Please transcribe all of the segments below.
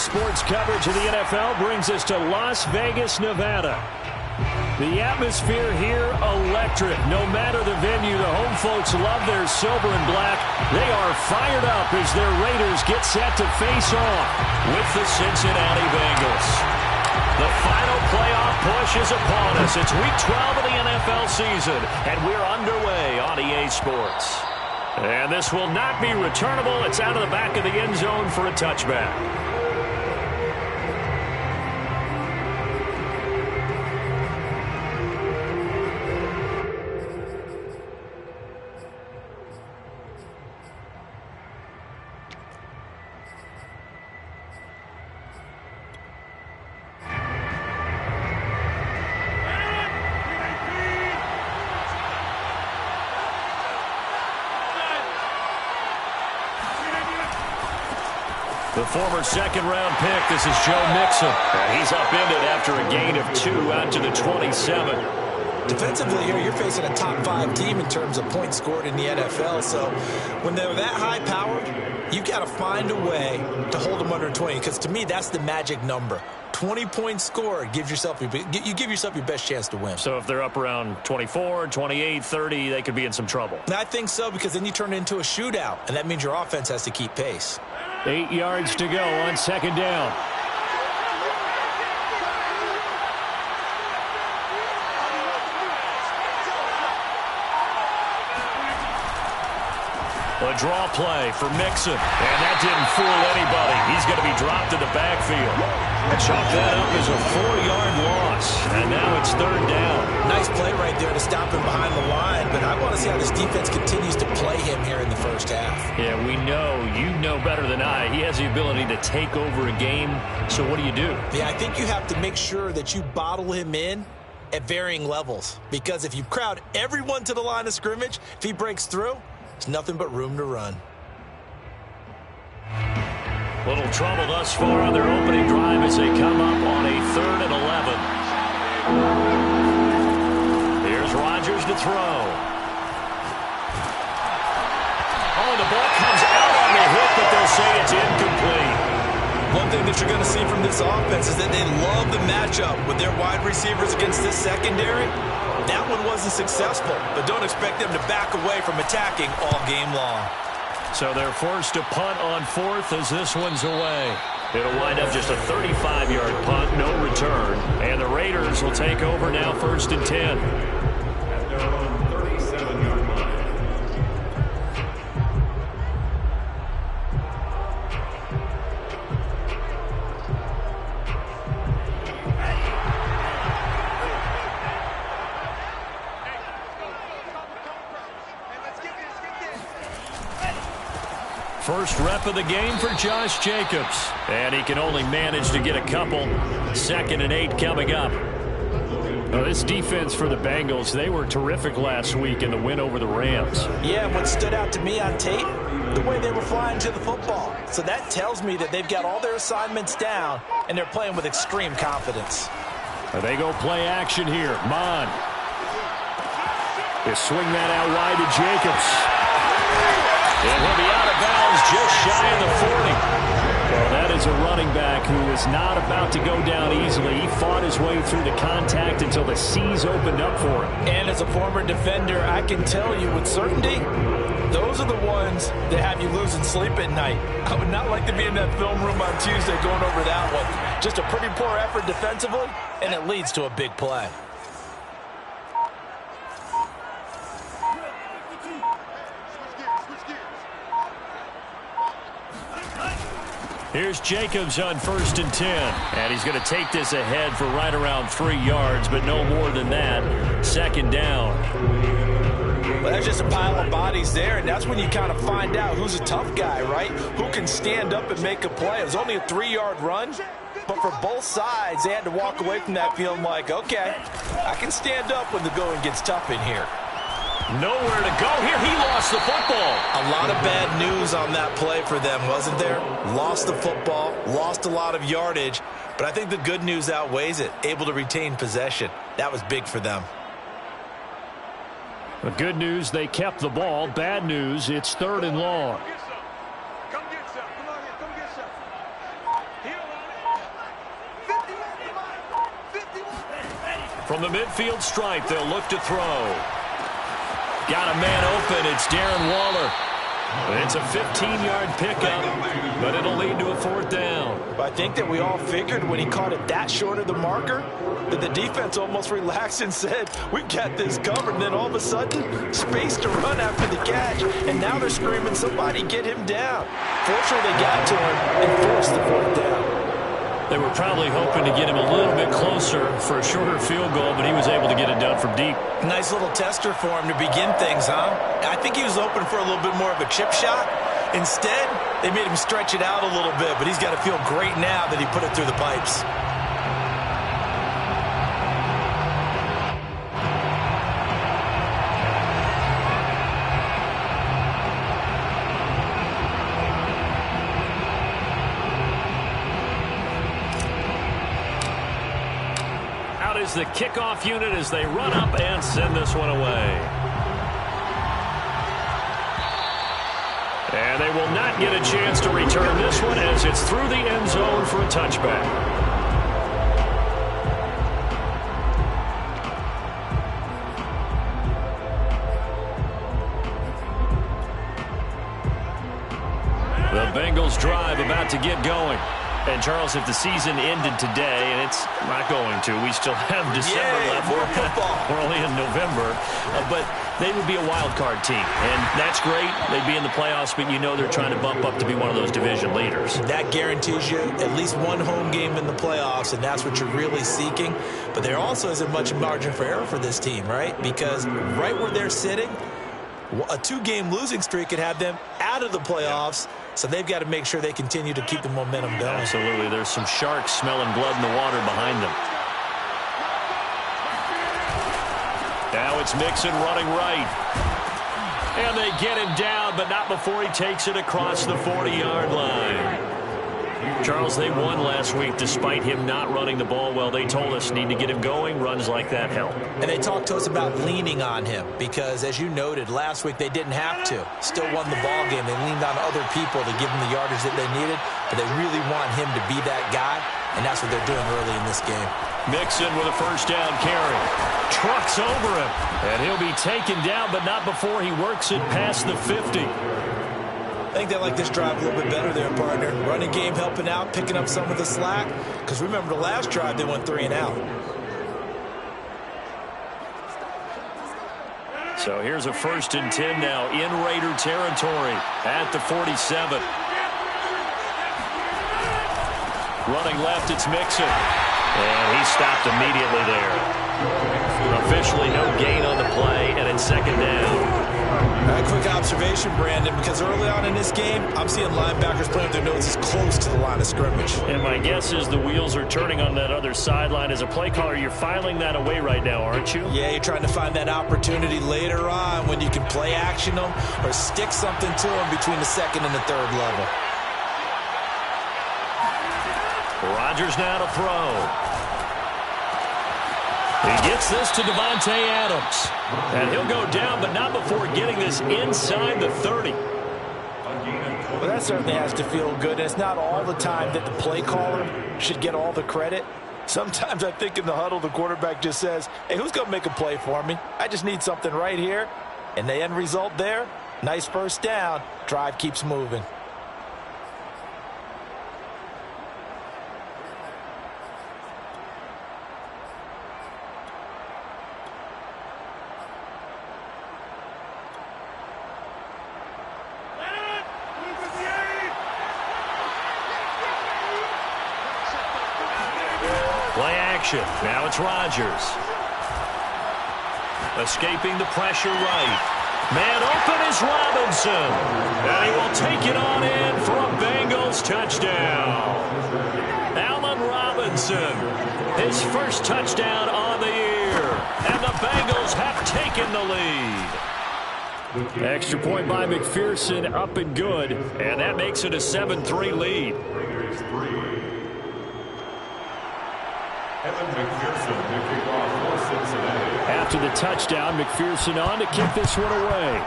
sports coverage of the NFL brings us to Las Vegas, Nevada. The atmosphere here, electric. No matter the venue, the home folks love their silver and black. They are fired up as their Raiders get set to face off with the Cincinnati Bengals. The final playoff push is upon us. It's Week 12 of the NFL season, and we're underway on EA Sports. And this will not be returnable. It's out of the back of the end zone for a touchback. The former second-round pick, this is Joe Mixon. He's upended after a gain of 2 out to the 27. Defensively here, you're facing a top-5 team in terms of points scored in the NFL. So when they're that high-powered, you got to find a way to hold them under 20. Because to me, that's the magic number. 20 points scored, you give yourself your best chance to win. So if they're up around 24, 28, 30, they could be in some trouble. I think so, because then you turn it into a shootout, and that means your offense has to keep pace. 8 yards to go on second down. A draw play for Mixon, and that didn't fool anybody. He's going to be dropped in the backfield. Chalk that up as a 4-yard loss, and now it's third down. Nice play right there to stop him behind the line, but I want to see how this defense continues to play him here in the first half. Yeah, we know, you know better than I, he has the ability to take over a game, so what do you do? Yeah, I think you have to make sure that you bottle him in at varying levels, because if you crowd everyone to the line of scrimmage, if he breaks through, there's nothing but room to run. Little trouble thus far on their opening drive as they come up on a 3rd and 11. Here's Rodgers to throw. Oh, the ball comes out on the hit, but they'll say it's incomplete. One thing that you're going to see from this offense is that they love the matchup with their wide receivers against this secondary. That one wasn't successful, but don't expect them to back away from attacking all game long. So they're forced to punt on 4th as this one's away. It'll wind up just a 35-yard punt, no return. And the Raiders will take over now 1st and 10. At their own 37-yard line. First rep of the game for Josh Jacobs. And he can only manage to get a couple. 2nd and 8 coming up. Now, this defense for the Bengals, they were terrific last week in the win over the Rams. Yeah, what stood out to me on tape, the way they were flying to the football. So that tells me that they've got all their assignments down, and they're playing with extreme confidence. They go play action here. Mon. They swing that out wide to Jacobs. And he'll be out of bounds just shy of the 40. Well, that is a running back who is not about to go down easily. He fought his way through the contact until the seas opened up for him. And as a former defender, I can tell you with certainty, those are the ones that have you losing sleep at night. I would not like to be in that film room on Tuesday going over that one. Just a pretty poor effort defensively, and it leads to a big play. Here's Jacobs on 1st and 10. And he's going to take this ahead for right around 3 yards, but no more than that. 2nd down. Well, that's just a pile of bodies there, and that's when you kind of find out who's a tough guy, right? Who can stand up and make a play. It was only a 3-yard run, but for both sides, they had to walk away from that feeling like, okay, I can stand up when the going gets tough in here. Nowhere to go here. He lost the football. A lot of bad news on that play for them, wasn't there? Lost the football, lost a lot of yardage, but I think the good news outweighs it. Able to retain possession. That was big for them. The good news, they kept the ball. Bad news, it's 3rd and long. From the midfield stripe, they'll look to throw. Got a man open. It's Darren Waller. It's a 15-yard pickup, but it'll lead to a 4th down. I think that we all figured when he caught it that short of the marker that the defense almost relaxed and said, we've got this covered. And then all of a sudden, space to run after the catch. And now they're screaming, somebody get him down. Fortunately, they got to him and forced the 4th down. They were probably hoping to get him a little bit closer for a shorter field goal, but he was able to get it done from deep. Nice little tester for him to begin things, huh? I think he was open for a little bit more of a chip shot. Instead, they made him stretch it out a little bit, but he's got to feel great now that he put it through the pipes. Is the kickoff unit as they run up and send this one away. And they will not get a chance to return this one as it's through the end zone for a touchback. The Bengals drive about to get going. And, Charles, if the season ended today, and it's not going to, we still have December left. We're only in November. But they would be a wild card team. And that's great. They'd be in the playoffs, but you know they're trying to bump up to be one of those division leaders. That guarantees you at least one home game in the playoffs, and that's what you're really seeking. But there also isn't much margin for error for this team, right? Because right where they're sitting, a 2-game losing streak could have them out of the playoffs. So they've got to make sure they continue to keep the momentum going. Absolutely. There's some sharks smelling blood in the water behind them. Now it's Mixon running right. And they get him down, but not before he takes it across the 40-yard line. Charles, they won last week despite him not running the ball well. They told us need to get him going. Runs like that help. And they talked to us about leaning on him because, as you noted, last week they didn't have to. Still won the ball game. They leaned on other people to give him the yardage that they needed, but they really want him to be that guy, and that's what they're doing early in this game. Mixon with a 1st down carry. Trucks over him, and he'll be taken down, but not before he works it past the 50. I think they like this drive a little bit better there, partner. Running game helping out, picking up some of the slack. Because remember the last drive, they went 3 and out. So here's a 1st and 10 now in Raider territory at the 47. Running left, it's Mixon. And he stopped immediately there. Officially no gain on the play, and it's 2nd down. A quick observation, Brandon, because early on in this game, I'm seeing linebackers playing with their noses close to the line of scrimmage. And my guess is the wheels are turning on that other sideline. As a play caller, you're filing that away right now, aren't you? Yeah, you're trying to find that opportunity later on when you can play action them or stick something to them between the 2nd and the 3rd level. Rodgers now to throw. He gets this to Devontae Adams. And he'll go down, but not before getting this inside the 30. Well, that certainly has to feel good. And it's not all the time that the play caller should get all the credit. Sometimes I think in the huddle, the quarterback just says, hey, who's going to make a play for me? I just need something right here. And the end result there, nice 1st down. Drive keeps moving. Play action. Now it's Rodgers. Escaping the pressure right. Man open is Robinson. And he will take it on in for a Bengals touchdown. Allen Robinson. His 1st touchdown on the year. And the Bengals have taken the lead. Extra point by McPherson, up and good. And that makes it a 7-3 lead. After the touchdown, McPherson on to kick this one away.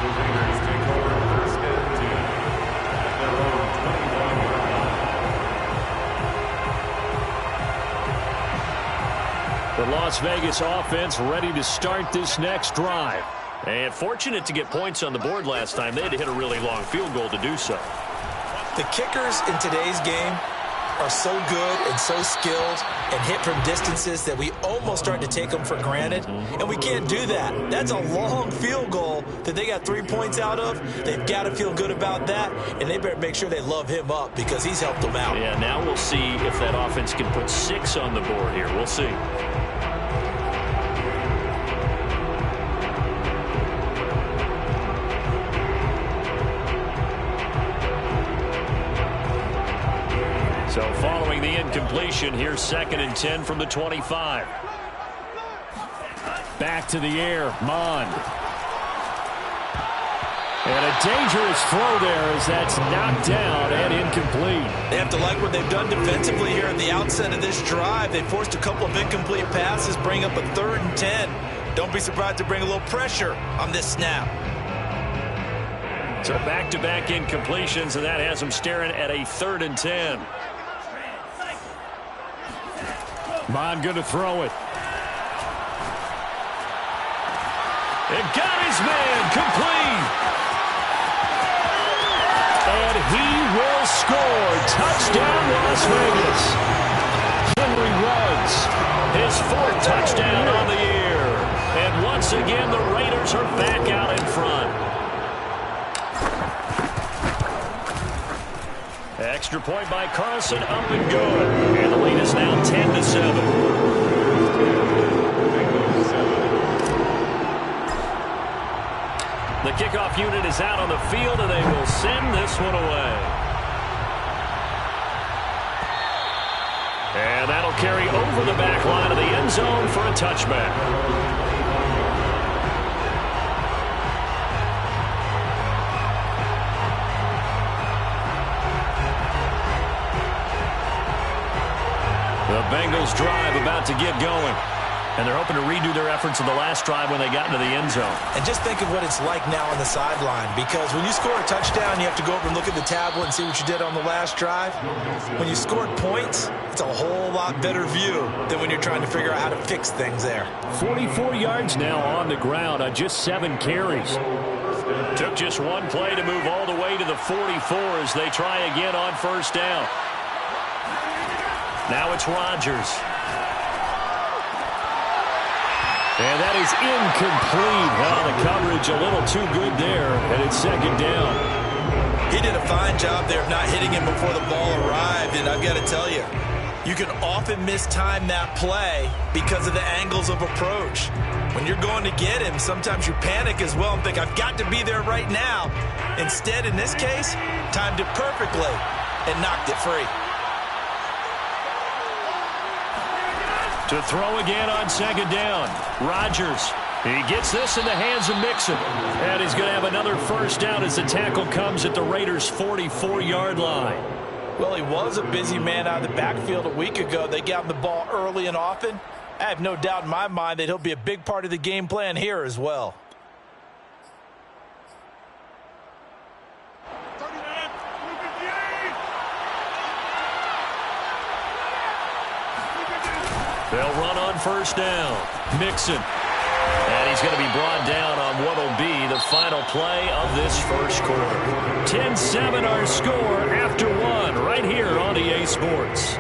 The Raiders take over 1st and 10 at their own 21-yard line. The Las Vegas offense ready to start this next drive. And fortunate to get points on the board last time. They had to hit a really long field goal to do so. The kickers in today's game are so good and so skilled and hit from distances that we almost start to take them for granted. And we can't do that. That's a long field goal that they got 3 points out of. They've got to feel good about that, and they better make sure they love him up because he's helped them out. Yeah, now we'll see if that offense can put 6 on the board here. We'll see. So following the incompletion, here's 2nd and 10 from the 25. Back to the air, Mond. And a dangerous throw there as that's knocked down and incomplete. They have to like what they've done defensively here at the outset of this drive. They forced a couple of incomplete passes, bring up a 3rd and 10. Don't be surprised to bring a little pressure on this snap. So back-to-back incompletions, and that has them staring at a 3rd and 10. Mond going to throw it. It got his man complete. And he will score. Touchdown, Las Vegas. Henry runs his 4th touchdown on the year. And once again, the Raiders are back out in front. Extra point by Carlson, up and good. And the lead is now 10-7. The kickoff unit is out on the field, and they will send this one away. And that'll carry over the back line of the end zone for a touchback. The Bengals drive about to get going. And they're hoping to redo their efforts of the last drive when they got into the end zone. And just think of what it's like now on the sideline, because when you score a touchdown, you have to go over and look at the tablet and see what you did on the last drive. When you scored points, it's a whole lot better view than when you're trying to figure out how to fix things there. 44 yards now on the ground on just 7 carries. Took just one play to move all the way to the 44 as they try again on 1st down. Now it's Rodgers. And that is incomplete. Well, the coverage a little too good there, and it's 2nd down. He did a fine job there of not hitting him before the ball arrived, and I've got to tell you, you can often mistime that play because of the angles of approach. When you're going to get him, sometimes you panic as well and think, I've got to be there right now. Instead, in this case, timed it perfectly and knocked it free. To throw again on 2nd down. Rodgers. He gets this in the hands of Mixon. And he's going to have another 1st down as the tackle comes at the Raiders' 44-yard line. Well, he was a busy man out of the backfield a week ago. They got him the ball early and often. I have no doubt in my mind that he'll be a big part of the game plan here as well. They'll run on 1st down. Mixon. And he's going to be brought down on what will be the final play of this 1st quarter. 10-7 our score after 1 right here on EA Sports.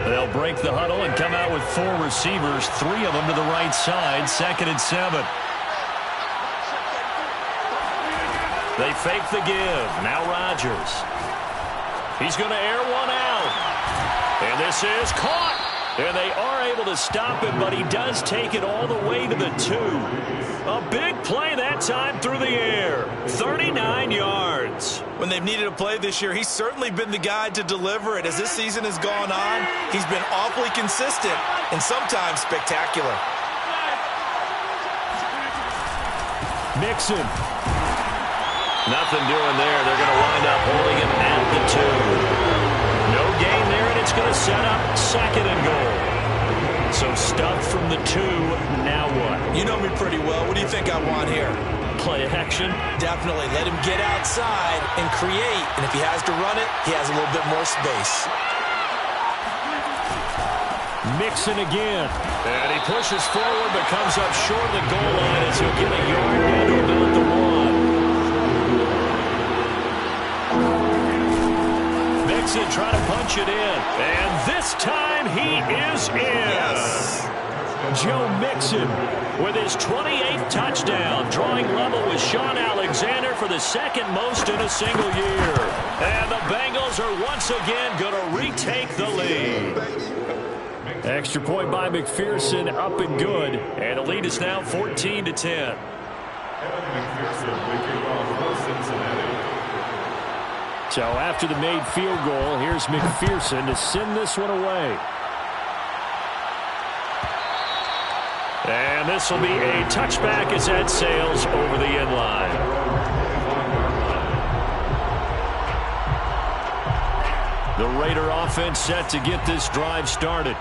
They'll break the huddle and come out with 4 receivers, 3 of them to the right side, 2nd and 7. They fake the give. Now Rodgers. He's going to air one out. And this is caught. And they are able to stop him, but he does take it all the way to the 2. A big play that time through the air. 39 yards. When they've needed a play this year, he's certainly been the guy to deliver it. As this season has gone on, he's been awfully consistent and sometimes spectacular. Mixon. Nothing doing there. They're going to wind up holding him at the 2. No gain there, and it's going to set up 2nd and goal. So stuffed from the 2. Now what? You know me pretty well. What do you think I want here? play action. Definitely. Let him get outside and create. And if he has to run it, he has a little bit more space. Mixon again. And he pushes forward but comes up short of the goal line as he'll get a yard down to about the 1. Mixon trying to punch it in. And this time he is in. Yes. Joe Mixon with his 28th touchdown, drawing level with Sean Alexander for the second most in a single year. And the Bengals are once again going to retake the lead. Extra point by McPherson, up and good. And the lead is now 14-10. So after the made field goal, here's McPherson to send this one away. And this will be a touchback as that sails over the end line. The Raider offense set to get this drive started.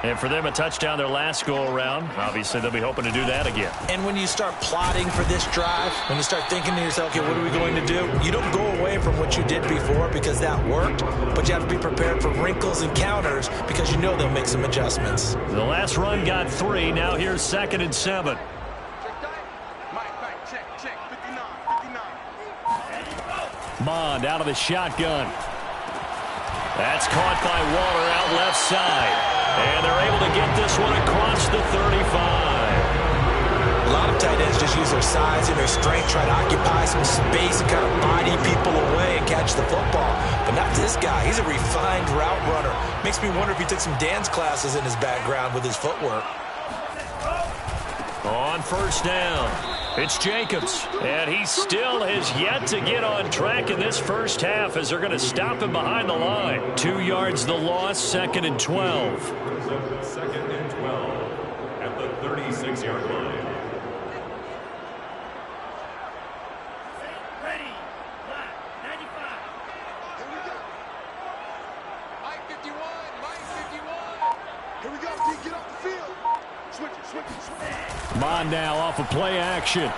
And for them, a touchdown their last go-around. Obviously, they'll be hoping to do that again. And when you start plotting for this drive, when you start thinking to yourself, okay, what are we going to do? You don't go away from what you did before because that worked, but you have to be prepared for wrinkles and counters because you know they'll make some adjustments. The last run got 3. Now here's 2nd and 7. Mond out of the shotgun. That's caught by Waller out left side. And they're able to get this one across the 35. A lot of tight ends just use their size and their strength, try to occupy some space and kind of body people away and catch the football. But not this guy. He's a refined route runner. Makes me wonder if he took some dance classes in his background with his footwork. On first down, it's Jacobs. And he still has yet to get on track in this first half as they're going to stop him behind the line. 2 yards the loss, 2nd and 12. 2nd and 12 at the 36-yard line. Ready. 95. Here we go. Mike 51. Mike 51. Here we go. Get off the field. Switch it. Mond now off of play action.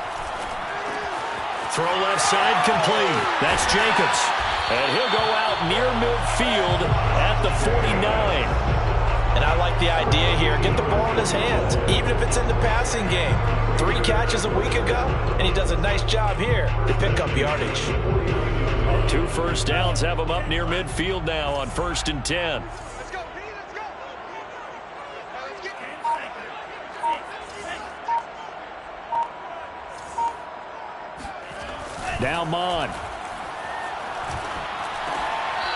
Throw left side complete. That's Jacobs. And he'll go out near midfield at the 49. And I like the idea here. Get the ball in his hands, even if it's in the passing game. 3 catches a week ago, and he does a nice job here to pick up yardage. 2 first downs have him up near midfield now on 1st and 10. Let's go. Let's go. Let's get Now Mond.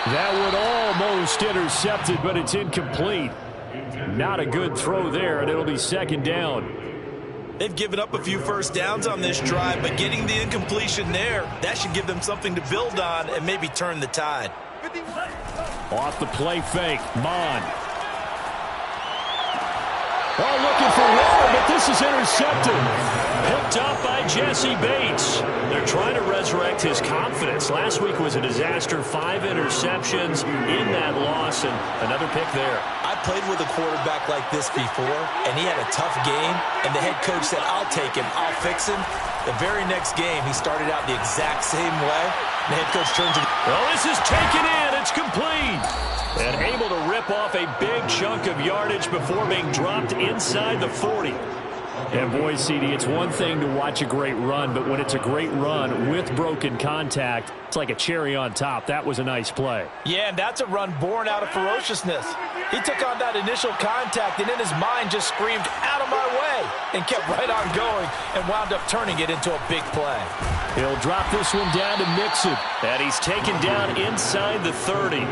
That one almost intercepted, but it's incomplete. Not a good throw there, and it'll be 2nd down. They've given up a few first downs on this drive, but getting the incompletion there, that should give them something to build on and maybe turn the tide. Off the play fake, Mond. Oh, looking for Waller, but this is intercepted. Picked up by Jesse Bates. They're trying to resurrect his confidence. Last week was a disaster. 5 interceptions in that loss, and another pick there. I played with a quarterback like this before, and he had a tough game, and the head coach said, I'll take him, I'll fix him. The very next game, he started out the exact same way. The head coach turned to well, this is taken in. It's complete. And able to rip off a big chunk of yardage before being dropped inside the 40. And boy, CD, it's one thing to watch a great run, but when it's a great run with broken contact, it's like a cherry on top. That was a nice play. Yeah, and that's a run born out of ferociousness. He took on that initial contact and in his mind just screamed, out of my way, and kept right on going and wound up turning it into a big play. He'll drop this one down to Mixon, and he's taken down inside the 30.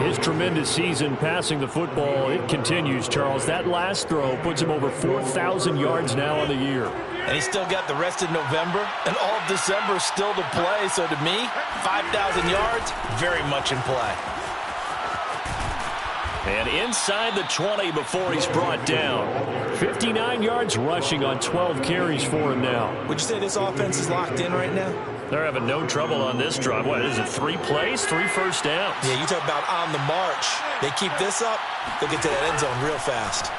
His tremendous season passing the football, it continues, Charles. That last throw puts him over 4,000 yards now on the year. And he's still got the rest of November and all of December still to play. So to me, 5,000 yards, very much in play. And inside the 20 before he's brought down. 59 yards rushing on 12 carries for him now. Would you say this offense is locked in right now? They're having no trouble on this drive. What is it, 3 plays, 3 first downs? Yeah, you talk about on the march. They keep this up, they'll get to that end zone real fast.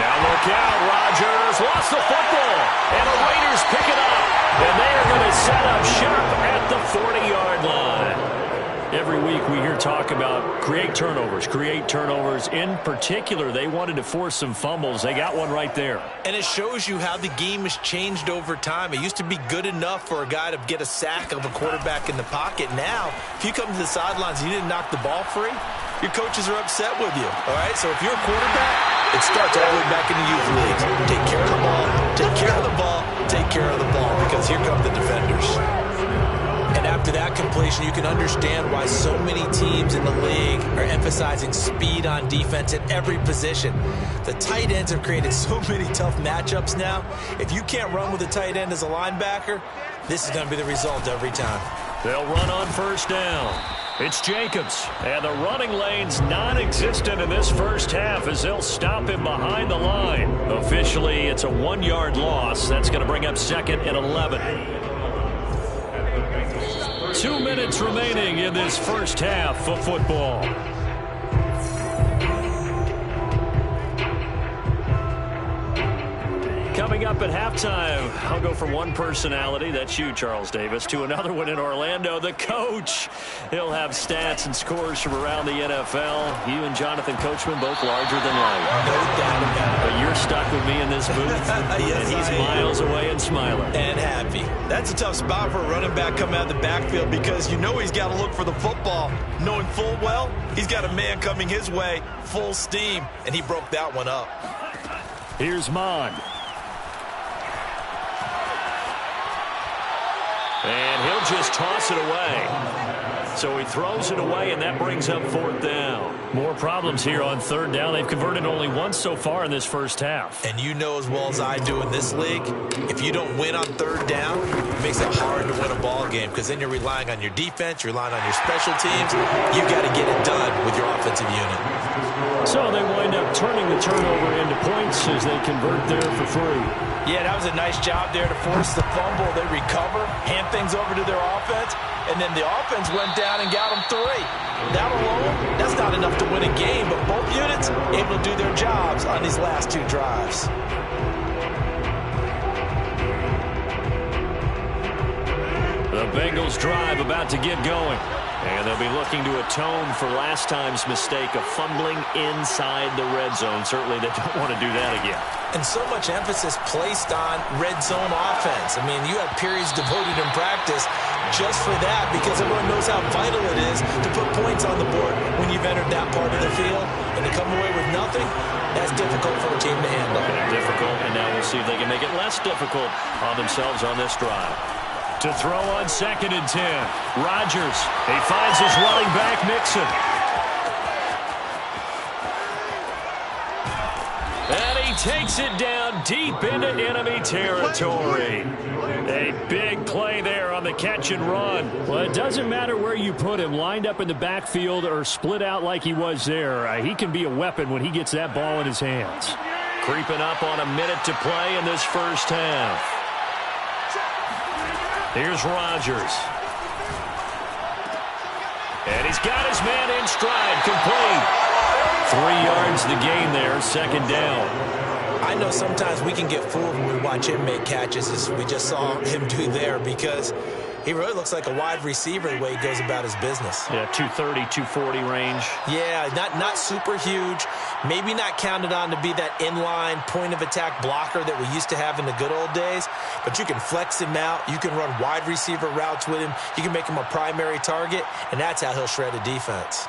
Now look out. Rodgers lost the football. And the Raiders pick it up. And they are going to set up shop at the 40-yard line. Every week we hear talk about create turnovers. In particular, they wanted to force some fumbles. They got one right there. And it shows you how the game has changed over time. It used to be good enough for a guy to get a sack of a quarterback in the pocket. Now, if you come to the sidelines and you didn't knock the ball free, your coaches are upset with you. All right? So if you're a quarterback, it starts all the way back in the youth leagues. Take care of the ball, take care of the ball, take care of the ball, because here come the defenders. And after that completion, you can understand why so many teams in the league are emphasizing speed on defense at every position. The tight ends have created so many tough matchups now. If you can't run with a tight end as a linebacker, this is going to be the result every time. They'll run on first down. It's Jacobs, and the running lane's non-existent in this first half as they'll stop him behind the line. Officially, it's a 1-yard loss. That's going to bring up 2nd and 11. 2 minutes remaining in this first half of football. Coming up at halftime, I'll go from one personality, that's you, Charles Davis, to another one in Orlando, the coach. He'll have stats and scores from around the NFL. You and Jonathan Coachman both larger than life. No doubt about it. But you're stuck with me in this booth, yes, and he's miles away and smiling. And happy. That's a tough spot for a running back coming out of the backfield because you know he's got to look for the football, knowing full well he's got a man coming his way, full steam, and he broke that one up. Here's Mond. And he'll just toss it away. So he throws it away, and that brings up 4th down. More problems here on 3rd down. They've converted only once so far in this first half. And you know as well as I do in this league, if you don't win on 3rd down, it makes it hard to win a ball game because then you're relying on your defense, you're relying on your special teams. You've got to get it done with your offensive unit. So they wind up turning the turnover into points as they convert there for 3. Yeah, that was a nice job there to force the fumble. They recover, hand things over to their offense, and then the offense went down and got them 3. That alone, that's not enough to win a game, but both units able to do their jobs on these last 2 drives. The Bengals drive about to get going. And they'll be looking to atone for last time's mistake of fumbling inside the red zone. Certainly they don't want to do that again. And so much emphasis placed on red zone offense. I mean, you have periods devoted in practice just for that because everyone knows how vital it is to put points on the board when you've entered that part of the field. And to come away with nothing, that's difficult for a team to handle. Difficult, and now we'll see if they can make it less difficult on themselves on this drive. To throw on 2nd and 10. Rodgers. He finds his running back, Mixon. And he takes it down deep into enemy territory. A big play there on the catch and run. Well, it doesn't matter where you put him, lined up in the backfield or split out like he was there. He can be a weapon when he gets that ball in his hands. Creeping up on a minute to play in this first half. Here's Rodgers. And he's got his man in stride, complete. 3 yards the gain there, 2nd down. I know sometimes we can get fooled when we watch him make catches as we just saw him do there because he really looks like a wide receiver the way he goes about his business. Yeah, 230, 240 range. Yeah, not super huge. Maybe not counted on to be that inline point-of-attack blocker that we used to have in the good old days. But you can flex him out. You can run wide receiver routes with him. You can make him a primary target, and that's how he'll shred a defense.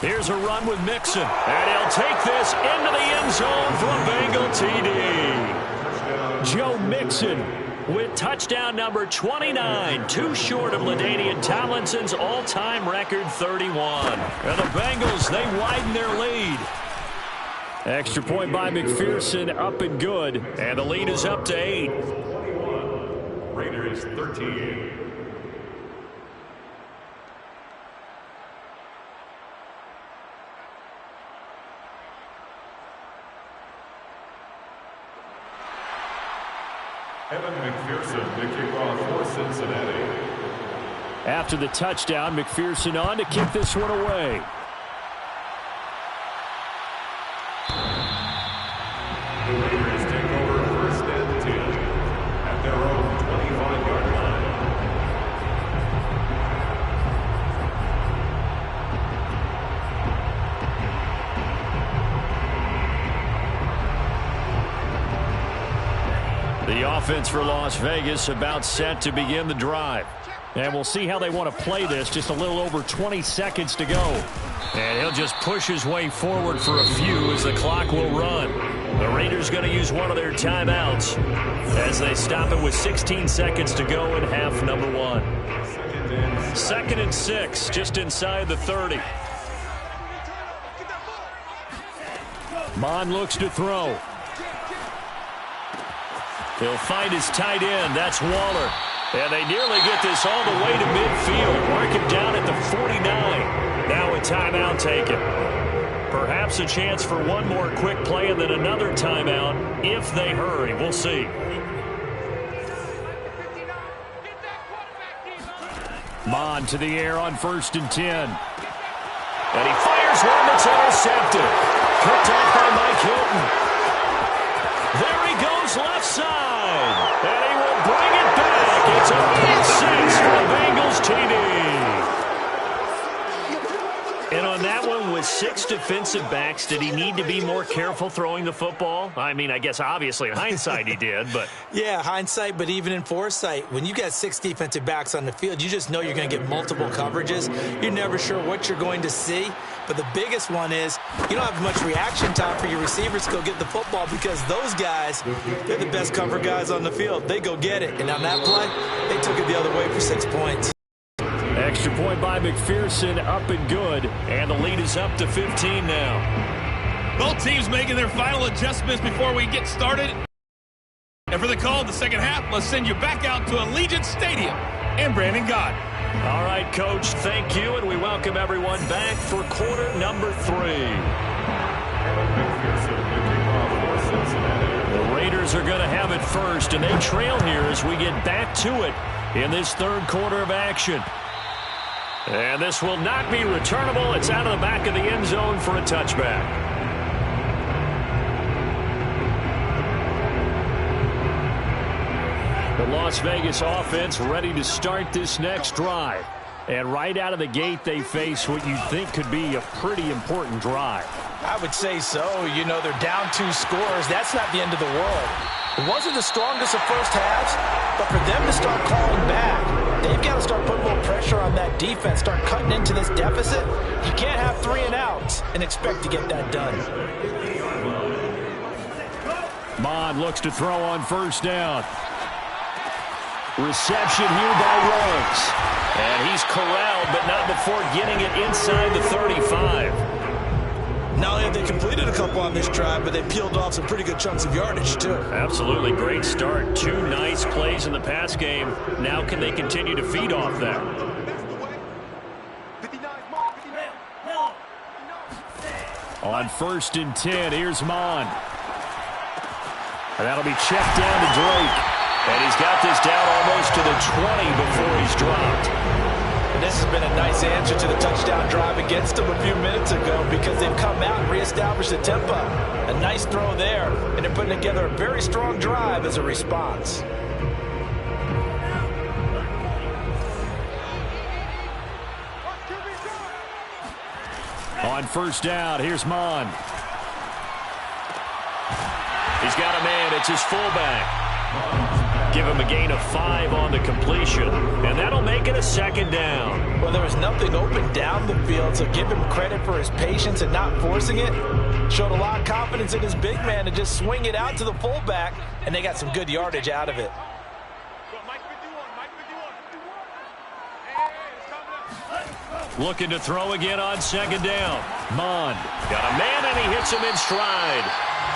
Here's a run with Mixon. And he'll take this into the end zone for a Bengal TD. Joe Mixon with touchdown number 29. Too short of LaDainian Tomlinson's all-time record 31. And the Bengals, they widen their lead. Extra point by McPherson, up and good. And the lead is up to 8. Raiders 13. Evan McPherson, the kickoff for Cincinnati. After the touchdown, McPherson on to kick this one away. offense for Las Vegas about set to begin the drive. And we'll see how they want to play this. Just a little over 20 seconds to go. And he'll just push his way forward for a few as the clock will run. The Raiders going to use one of their timeouts as they stop it with 16 seconds to go in half number 1. 2nd and 6, just inside the 30. Mon looks to throw. He'll find his tight end. That's Waller. And they nearly get this all the way to midfield. Mark him down at the 49. Now a timeout taken. Perhaps a chance for one more quick play and then another timeout if they hurry. We'll see. Mon to the air on 1st and 10. And he fires one that's intercepted. Picked off by Mike Hilton. There he goes left side. And he will bring it back. It's a pick six for the Bengals TD. And on that one, with 6 defensive backs, did he need to be more careful throwing the football? I mean, I guess obviously in hindsight he did, but... Yeah, hindsight, but even in foresight, when you got 6 defensive backs on the field, you just know you're going to get multiple coverages. You're never sure what you're going to see. But the biggest one is you don't have much reaction time for your receivers to go get the football because those guys, they're the best cover guys on the field. They go get it. And on that play, they took it the other way for 6 points. Extra point by McPherson, up and good. And the lead is up to 15 now. Both teams making their final adjustments before we get started. And for the call in the second half, let's send you back out to Allegiant Stadium and Brandon Gott. All right, Coach, thank you, and we welcome everyone back for quarter number 3. The Raiders are going to have it first, and they trail here as we get back to it in this 3rd quarter of action. And this will not be returnable. It's out of the back of the end zone for a touchback. The Las Vegas offense ready to start this next drive. And right out of the gate, they face what you'd think could be a pretty important drive. I would say so. You know, they're down 2 scores. That's not the end of the world. It wasn't the strongest of first halves, but for them to start calling back, they've got to start putting more pressure on that defense, start cutting into this deficit. You can't have 3 and outs and expect to get that done. Mon looks to throw on 1st down. Reception here by Ruggs. And he's corralled, but not before getting it inside the 35. Not only have they completed a couple on this drive, but they peeled off some pretty good chunks of yardage, too. Absolutely great start. 2 nice plays in the pass game. Now can they continue to feed off that? On 1st and 10, here's Mon. And that'll be checked down to Drake. And he's got this down almost to the 20 before he's dropped. And this has been a nice answer to the touchdown drive against them a few minutes ago because they've come out and reestablished the tempo. A nice throw there, and they're putting together a very strong drive as a response. On 1st down, here's Mon. He's got a man. It's his fullback. Give him a gain of 5 on the completion, and that'll make it a 2nd down. Well, there was nothing open down the field, so give him credit for his patience and not forcing it. Showed a lot of confidence in his big man to just swing it out to the fullback, and they got some good yardage out of it. Looking to throw again on 2nd down. Mon got a man, and he hits him in stride.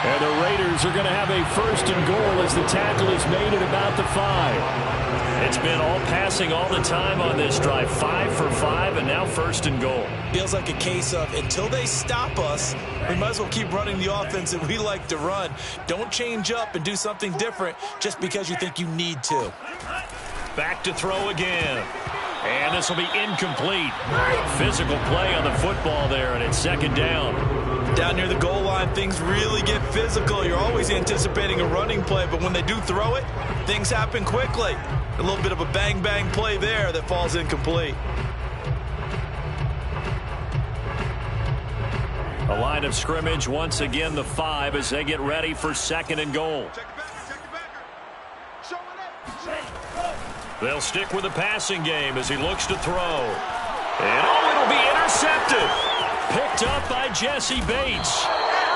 And the Raiders are going to have a 1st and goal as the tackle is made at about the 5. It's been all passing all the time on this drive. 5 for 5, and now 1st and goal. Feels like a case of until they stop us, we might as well keep running the offense that we like to run. Don't change up and do something different just because you think you need to. Back to throw again. And this will be incomplete. Physical play on the football there, and it's 2nd down. Down near the goal line, things really get physical. You're always anticipating a running play, but when they do throw it, things happen quickly. A little bit of a bang-bang play there that falls incomplete. A line of scrimmage, once again the 5 as they get ready for 2nd and goal. They'll stick with the passing game as he looks to throw. And it'll be intercepted. Picked up by Jesse Bates.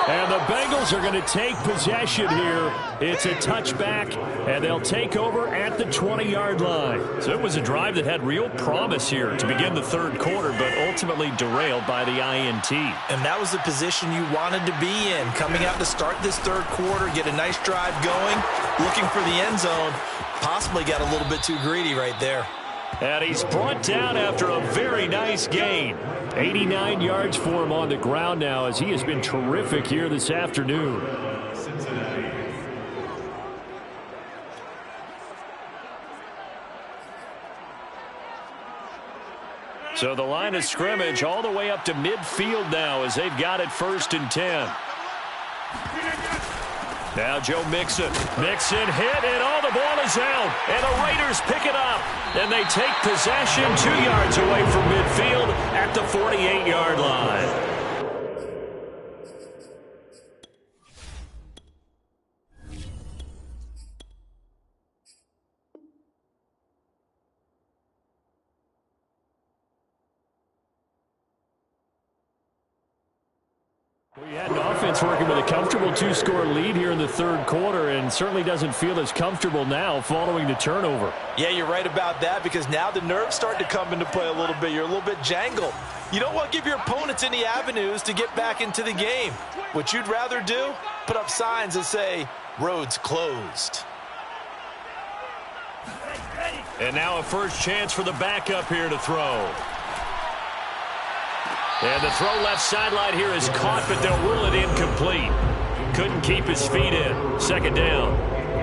And the Bengals are going to take possession here. It's a touchback, and they'll take over at the 20-yard line. So it was a drive that had real promise here to begin the third quarter, but ultimately derailed by the INT. And that was the position you wanted to be in. Coming out to start this third quarter, get a nice drive going, looking for the end zone. Possibly got a little bit too greedy right there. And he's brought down after a very nice gain. 89 yards for him on the ground now as he has been terrific here this afternoon. Cincinnati. So the line of scrimmage all the way up to midfield now as they've got it 1st and 10. Now Joe Mixon. Mixon hit, and the ball is out. And the Raiders pick it up. And they take possession 2 yards away from midfield at the 48-yard line. We had an offense working with a comfortable 2-score lead here in the third quarter, and certainly doesn't feel as comfortable now following the turnover. Yeah, you're right about that, because now the nerves start to come into play a little bit. You're a little bit jangled. You don't want to give your opponents any avenues to get back into the game. What you'd rather do, put up signs that say, roads closed. And now a first chance for the backup here to throw. And the throw left sideline here is caught, but they'll rule it incomplete. Couldn't keep his feet in. 2nd down.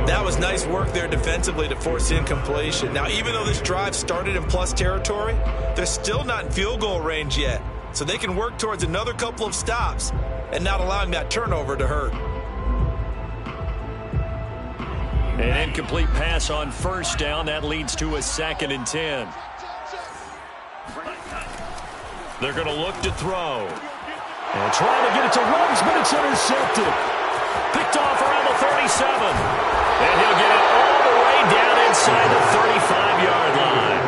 That was nice work there defensively to force incompletion. Now, even though this drive started in plus territory, they're still not in field goal range yet. So they can work towards another couple of stops and not allowing that turnover to hurt. An incomplete pass on 1st down. That leads to a 2nd and 10. They're going to look to throw. And trying to get it to Ruggs, but it's intercepted. Picked off around the 37. And he'll get it all the way down inside the 35-yard line.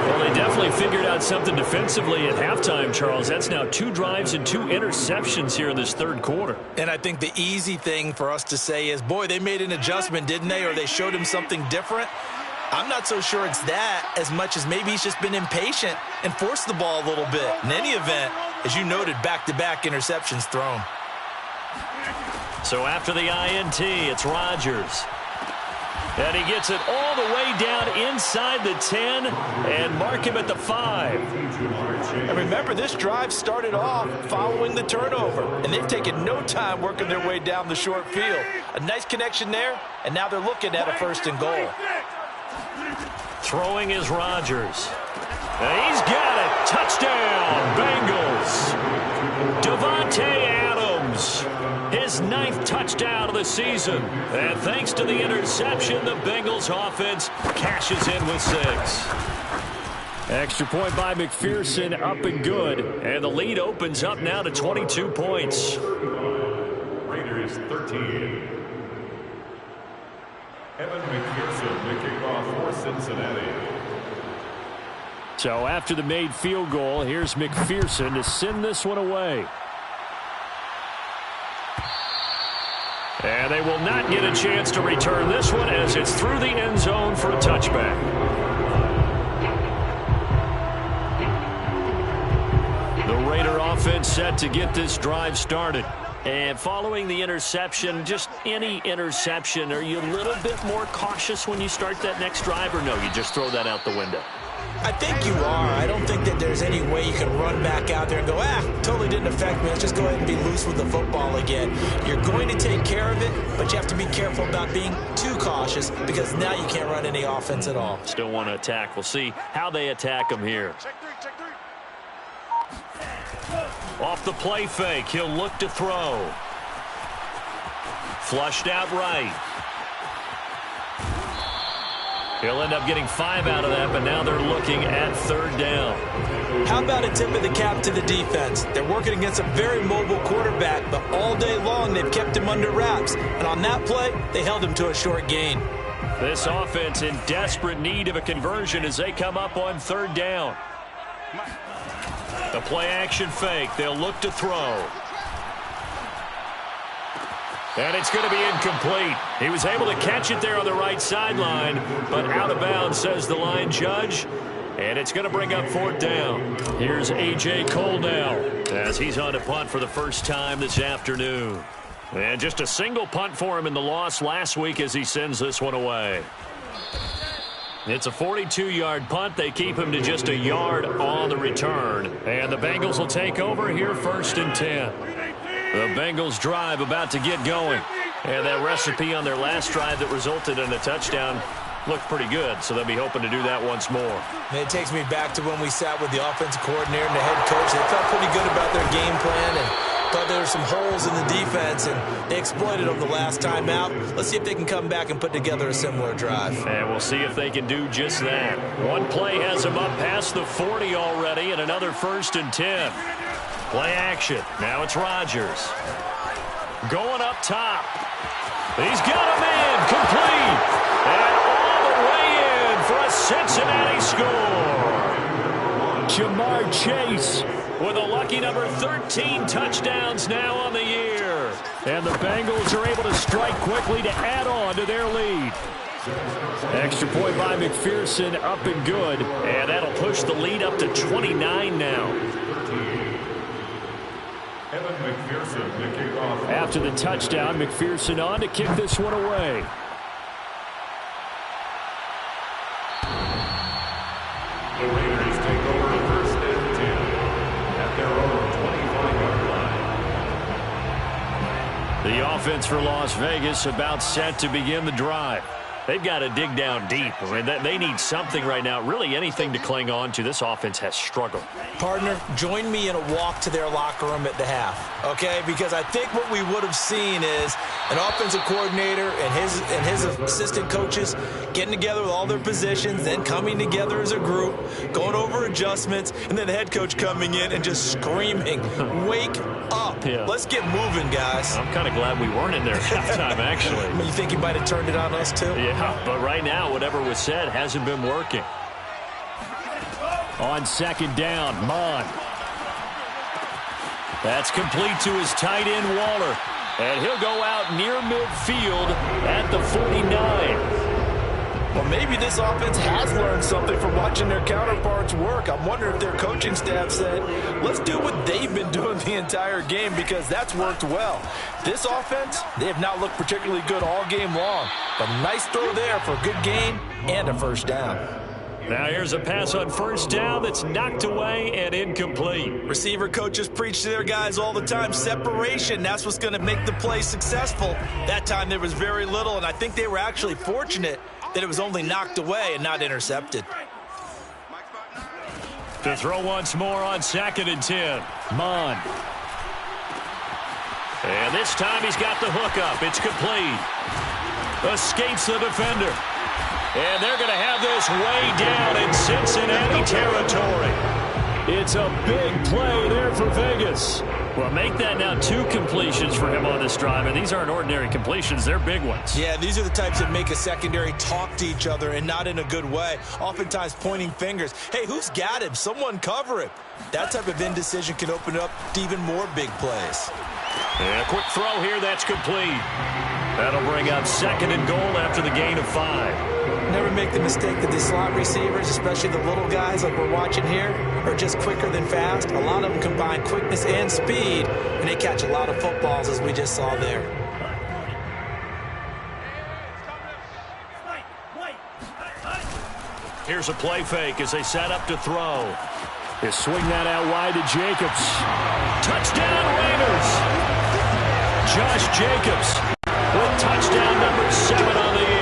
Well, they definitely figured out something defensively at halftime, Charles. That's now 2 drives and 2 interceptions here in this third quarter. And I think the easy thing for us to say is, boy, they made an adjustment, didn't they? Or they showed him something different. I'm not so sure it's that as much as maybe he's just been impatient and forced the ball a little bit. In any event, as you noted, back-to-back interceptions thrown. So after the INT, it's Rodgers. And he gets it all the way down inside the 10 and mark him at the 5. And remember, this drive started off following the turnover, and they've taken no time working their way down the short field. A nice connection there, and now they're looking at a 1st and goal. Throwing is Rodgers. And he's got it. Touchdown, Bengals. Davante Adams, his 9th touchdown of the season. And thanks to the interception, the Bengals offense cashes in with 6. Extra point by McPherson, up and good. And the lead opens up now to 22 points. Raiders 13. Evan McPherson, the kickoff for Cincinnati. So after the made field goal, here's McPherson to send this one away. And they will not get a chance to return this one as it's through the end zone for a touchback. The Raider offense set to get this drive started. And following the interception, just any interception, are you a little bit more cautious when you start that next drive, or no, you just throw that out the window? I think you are. I don't think that there's any way you can run back out there and go, totally didn't affect me. Let's just go ahead and be loose with the football again. You're going to take care of it, but you have to be careful about being too cautious because now you can't run any offense at all. Still want to attack. We'll see how they attack them here. Off the play fake, he'll look to throw. Flushed out right. He'll end up getting 5 out of that, but now they're looking at 3rd down. How about a tip of the cap to the defense? They're working against a very mobile quarterback, but all day long they've kept him under wraps. And on that play, they held him to a short gain. This offense in desperate need of a conversion as they come up on 3rd down. The play action fake. They'll look to throw. And it's going to be incomplete. He was able to catch it there on the right sideline, but out of bounds, says the line judge. And it's going to bring up 4th down. Here's A.J. Cole now as he's on a punt for the first time this afternoon. And just a single punt for him in the loss last week as he sends this one away. It's a 42-yard punt. They keep him to just a yard on the return. And the Bengals will take over here 1st and 10. The Bengals drive about to get going. And that recipe on their last drive that resulted in a touchdown looked pretty good, so they'll be hoping to do that once more. And it takes me back to when we sat with the offensive coordinator and the head coach. They felt pretty good about their game plan and thought there were some holes in the defense, and they exploited them the last time out. Let's see if they can come back and put together a similar drive. And we'll see if they can do just that. One play has them up past the 40 already, and another 1st and 10. Play action. Now it's Rodgers. Going up top. He's got a man complete. And all the way in for a Cincinnati score. Jamar Chase with a lucky number 13 touchdowns now on the year. And the Bengals are able to strike quickly to add on to their lead. Extra point by McPherson, up and good. And that'll push the lead up to 29 now. After the touchdown, McPherson on to kick this one away. The Raiders take over 1st and 10 at their own 25-yard line. The offense for Las Vegas about set to begin the drive. They've got to dig down deep. I mean, they need something right now, really anything to cling on to. This offense has struggled. Partner, join me in a walk to their locker room at the half, okay? Because I think what we would have seen is an offensive coordinator and his assistant coaches getting together with all their positions, then coming together as a group, going over adjustments, and then the head coach coming in and just screaming, wake up. Yeah. Let's get moving, guys. I'm kind of glad we weren't in there at halftime, actually. You think he might have turned it on us, too? Yeah, but right now, whatever was said hasn't been working. On 2nd down, Mon. That's complete to his tight end, Waller. And he'll go out near midfield at the 49. Well, maybe this offense has learned something from watching their counterparts work. I'm wondering if their coaching staff said, let's do what they've been doing the entire game, because that's worked well. This offense, they have not looked particularly good all game long. But nice throw there for a good gain and a 1st down. Now here's a pass on 1st down that's knocked away and incomplete. Receiver coaches preach to their guys all the time. Separation, that's what's going to make the play successful. That time there was very little, and I think they were actually fortunate that it was only knocked away and not intercepted. To throw once more on 2nd and 10. Mon. And this time he's got the hook up. It's complete. Escapes the defender. And they're going to have this way down in Cincinnati territory. It's a big play there for Vegas. Well, make that now 2 completions for him on this drive, and these aren't ordinary completions. They're big ones. Yeah, these are the types that make a secondary talk to each other, and not in a good way. Oftentimes pointing fingers. Hey, who's got him? Someone cover him. That type of indecision can open up to even more big plays. And a quick throw here, that's complete. That'll bring up 2nd and goal after the gain of 5. Never make the mistake that the slot receivers, especially the little guys like we're watching here, are just quicker than fast. A lot of them combine quickness and speed, and they catch a lot of footballs, as we just saw there. Here's a play fake as they set up to throw. They swing that out wide to Jacobs. Touchdown, Raiders! Josh Jacobs with touchdown number 7 on the year.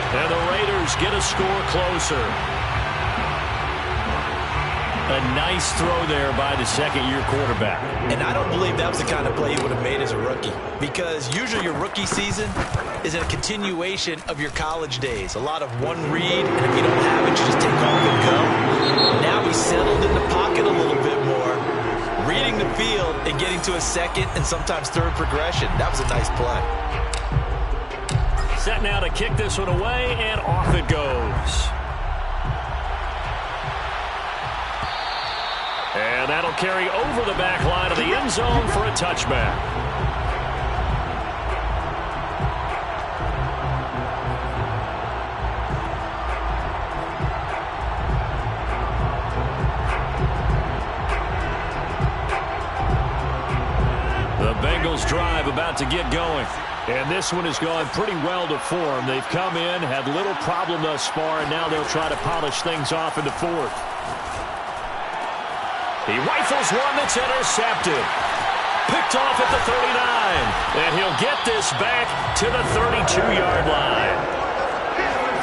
And the Raiders get a score closer. A nice throw there by the second-year quarterback. And I don't believe that was the kind of play he would have made as a rookie, because usually your rookie season is a continuation of your college days. A lot of one read, and if you don't have it, you just take off and go. Now he's settled in the pocket a little bit more, reading the field and getting to a second and sometimes third progression. That was a nice play. Set now to kick this one away, and off it goes. And that'll carry over the back line of the end zone for a touchback. The Bengals drive about to get going. And this one has gone pretty well to form. They've come in, had little problem thus far, and now they'll try to polish things off in the fourth. He rifles one that's intercepted. Picked off at the 39. And he'll get this back to the 32-yard line.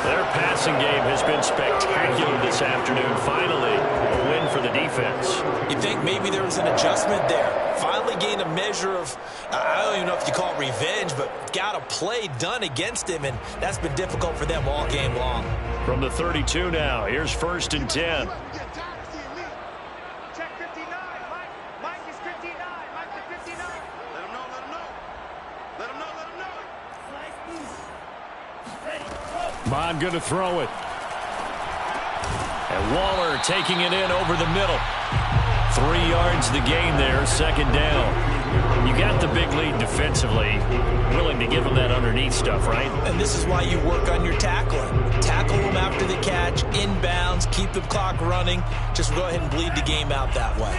Their passing game has been spectacular this afternoon. Finally, a win for the defense. You think maybe there was an adjustment there. Finally gained a measure of, I don't even know if you call it revenge, but got a play done against him, and that's been difficult for them all game long. From the 32 now, here's 1st and 10. Bond going to throw it. And Waller taking it in over the middle. 3 yards the gain there, 2nd down. You got the big lead defensively. Willing to give them that underneath stuff, right? And this is why you work on your tackling. Tackle them after the catch, inbounds, keep the clock running. Just go ahead and bleed the game out that way.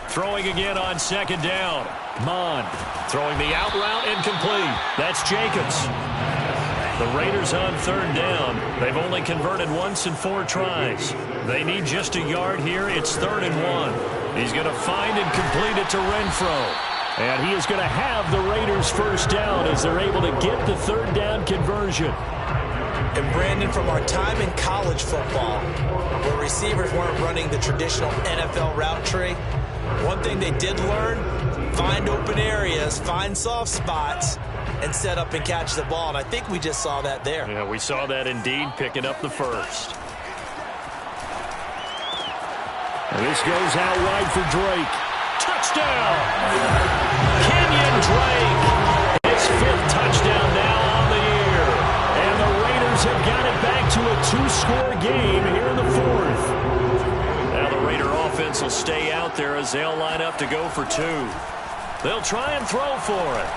Throwing again on 2nd down. Mond throwing the out route incomplete. That's Jacobs. The Raiders on 3rd down. They've only converted once in 4 tries. They need just a yard here. It's 3rd and 1. He's going to find and complete it to Renfro. And he is going to have the Raiders 1st down as they're able to get the 3rd down conversion. And Brandon, from our time in college football, where receivers weren't running the traditional NFL route tree, one thing they did learn, find open areas, find soft spots, and set up and catch the ball. And I think we just saw that there. Yeah, we saw that indeed, picking up the 1st. And this goes out wide for Drake. Touchdown! Kenyon Drake. His 5th touchdown now on the year. And the Raiders have got it back to a 2-score game here in the 4th. Now the Raider offense will stay out there as they'll line up to go for 2. They'll try and throw for it.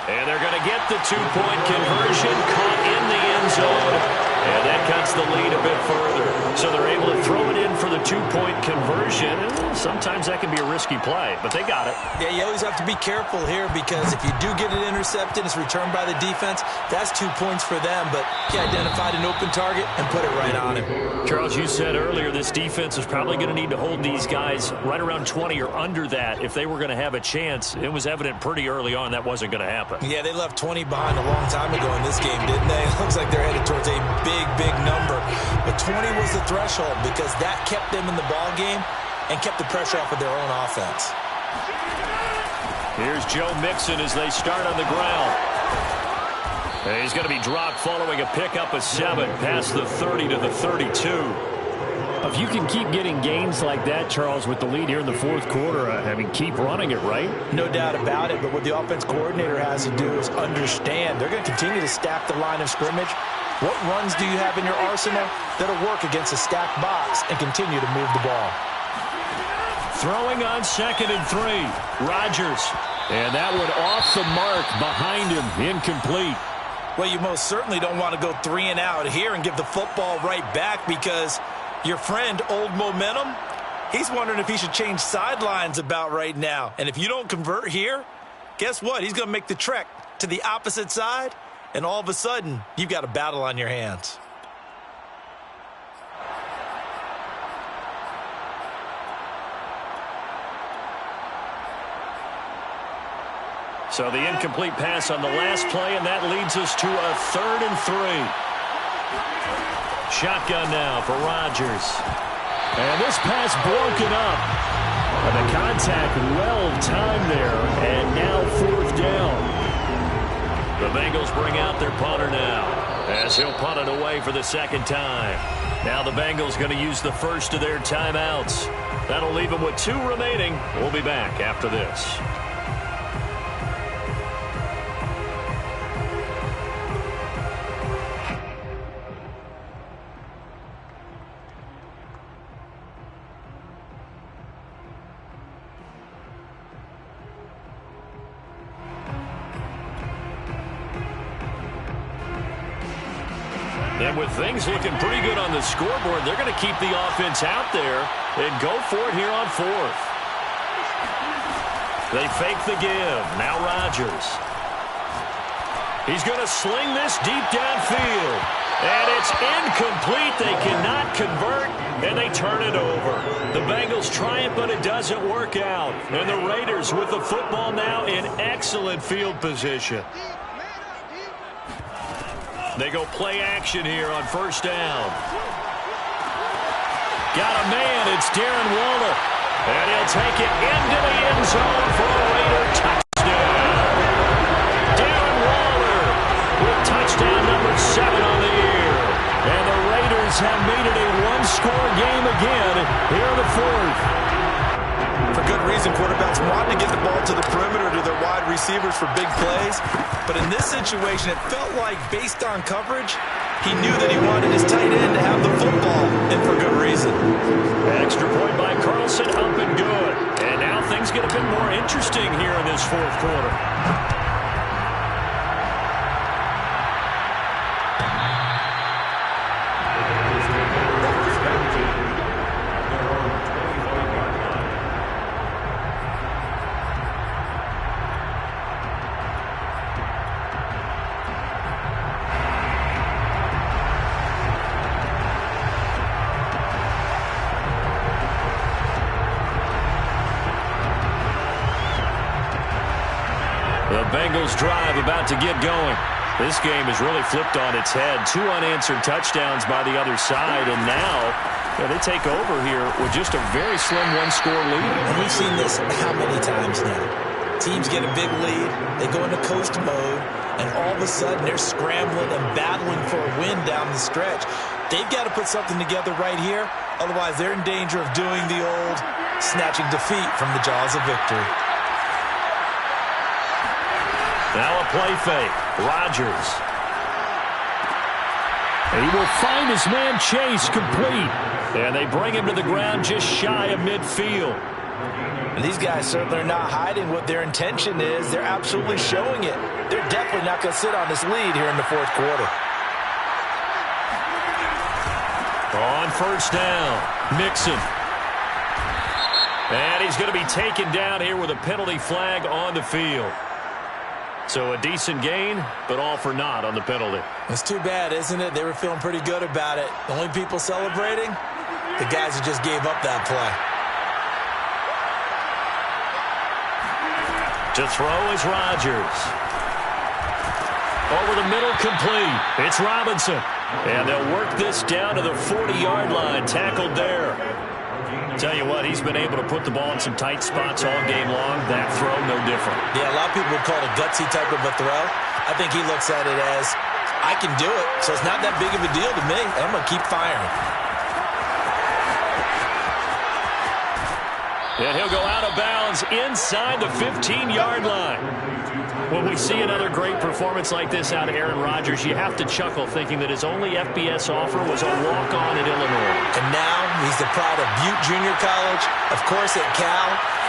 And they're going to get the 2-point conversion, caught in the end zone. And that cuts the lead a bit further. So they're able to throw it in for the 2-point conversion. Sometimes that can be a risky play, but they got it. Yeah, you always have to be careful here because if you do get it intercepted, it's returned by the defense. That's 2 points for them, but he identified an open target and put it right on him. Charles, you said earlier this defense is probably going to need to hold these guys right around 20 or under that if they were going to have a chance. It was evident pretty early on that wasn't going to happen. Yeah, they left 20 behind a long time ago in this game, didn't they? It looks like they're headed towards a big number. But 20 was the threshold because that kept them in the ball game and kept the pressure off of their own offense. Here's Joe Mixon as they start on the ground. And he's going to be dropped following a pickup of 7 past the 30 to the 32. If you can keep getting gains like that, Charles, with the lead here in the 4th quarter, I mean, keep running it, right? No doubt about it, but what the offense coordinator has to do is understand they're going to continue to stack the line of scrimmage. What runs do you have in your arsenal that'll work against a stacked box and continue to move the ball? Throwing on 2nd and 3. Rodgers. And that one off the mark behind him. Incomplete. Well, you most certainly don't want to go 3 and out here and give the football right back because your friend, Old Momentum, he's wondering if he should change sidelines about right now. And if you don't convert here, guess what? He's going to make the trek to the opposite side, and all of a sudden, you've got a battle on your hands. So the incomplete pass on the last play, and that leads us to a 3rd and 3. Shotgun now for Rodgers. And this pass broken up. And the contact well-timed there, and now 4th down. The Bengals bring out their punter now as he'll punt it away for the 2nd time. Now the Bengals going to use the first of their timeouts. That'll leave them with 2 remaining. We'll be back after this. And with things looking pretty good on the scoreboard, they're going to keep the offense out there and go for it here on fourth. They fake the give. Now Rodgers. He's going to sling this deep downfield. And it's incomplete. They cannot convert, and they turn it over. The Bengals triumph, but it doesn't work out. And the Raiders with the football now in excellent field position. They go play action here on first down. Got a man. It's Darren Waller. And he'll take it into the end zone for a Raider touchdown. Darren Waller with touchdown number 7 on the year. And the Raiders have made it a one-score game again here in the fourth. For good reason, quarterbacks want to get the ball to the perimeter to their wide receivers for big plays. But in this situation, it felt like, based on coverage, he knew that he wanted his tight end to have the football, and for good reason. Extra point by Carlson, up and good. And now things get a bit more interesting here in this fourth quarter. Bengals drive about to get going. This game is really flipped on its head. 2 unanswered touchdowns by the other side, and now they take over here with just a very slim one-score lead. And we've seen this how many times now? Teams get a big lead, they go into coast mode, and all of a sudden they're scrambling and battling for a win down the stretch. They've got to put something together right here, otherwise they're in danger of doing the old snatching defeat from the jaws of victory. Now a play fake. Rodgers. He will find his man Chase complete. And they bring him to the ground just shy of midfield. And these guys certainly are not hiding what their intention is. They're absolutely showing it. They're definitely not going to sit on this lead here in the fourth quarter. On first down, Mixon. And he's going to be taken down here with a penalty flag on the field. So a decent gain, but all for naught on the penalty. It's too bad, isn't it? They were feeling pretty good about it. The only people celebrating, the guys who just gave up that play. To throw is Rodgers. Over the middle, complete. It's Robinson. And they'll work this down to the 40-yard line. Tackled there. Tell you what, he's been able to put the ball in some tight spots all game long. That throw, no different. Yeah, a lot of people would call it a gutsy type of a throw. I think he looks at it as, I can do it, so it's not that big of a deal to me. I'm going to keep firing. And he'll go out of bounds inside the 15-yard line. When we see another great performance like this out of Aaron Rodgers, you have to chuckle thinking that his only FBS offer was a walk-on at Illinois. And now he's the pride of Butte Junior College, of course at Cal.